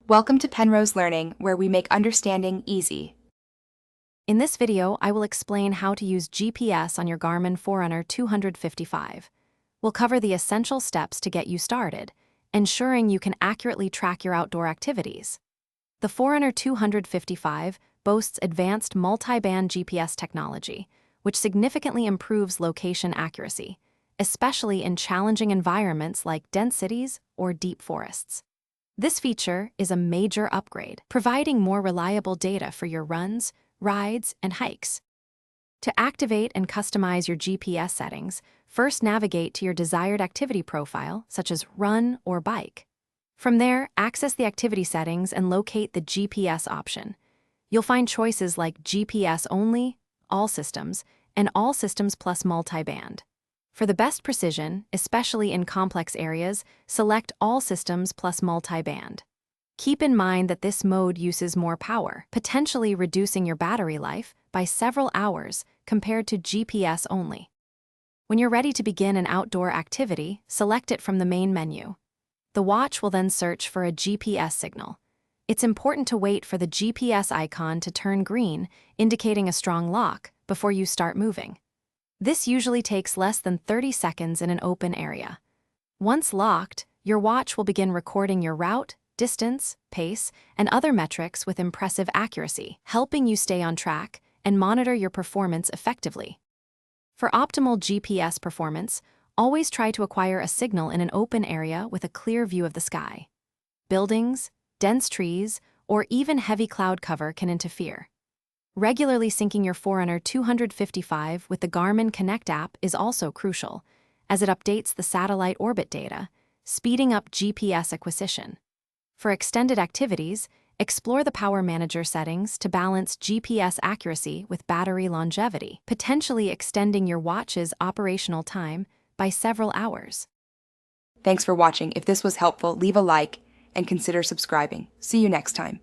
Welcome to Penrose Learning, where we make understanding easy. In this video, I will explain how to use GPS on your Garmin Forerunner 255. We'll cover the essential steps to get you started, ensuring you can accurately track your outdoor activities. The Forerunner 255 boasts advanced multi-band GPS technology, which significantly improves location accuracy, especially in challenging environments like dense cities or deep forests. This feature is a major upgrade, providing more reliable data for your runs, rides, and hikes. To activate and customize your GPS settings, first navigate to your desired activity profile, such as run or bike. From there, access the activity settings and locate the GPS option. You'll find choices like GPS only, all systems, and all systems plus multi-band. For the best precision, especially in complex areas, select all systems plus multi-band. Keep in mind that this mode uses more power, potentially reducing your battery life by several hours compared to GPS only. When you're ready to begin an outdoor activity, select it from the main menu. The watch will then search for a GPS signal. It's important to wait for the GPS icon to turn green, indicating a strong lock, before you start moving. This usually takes less than 30 seconds in an open area. Once locked, your watch will begin recording your route, distance, pace, and other metrics with impressive accuracy, helping you stay on track and monitor your performance effectively. For optimal GPS performance, always try to acquire a signal in an open area with a clear view of the sky. Buildings, dense trees, or even heavy cloud cover can interfere. Regularly syncing your Forerunner 255 with the Garmin Connect app is also crucial, as it updates the satellite orbit data, speeding up GPS acquisition. For extended activities, explore the Power Manager settings to balance GPS accuracy with battery longevity, potentially extending your watch's operational time by several hours. Thanks for watching. If this was helpful, leave a like and consider subscribing. See you next time.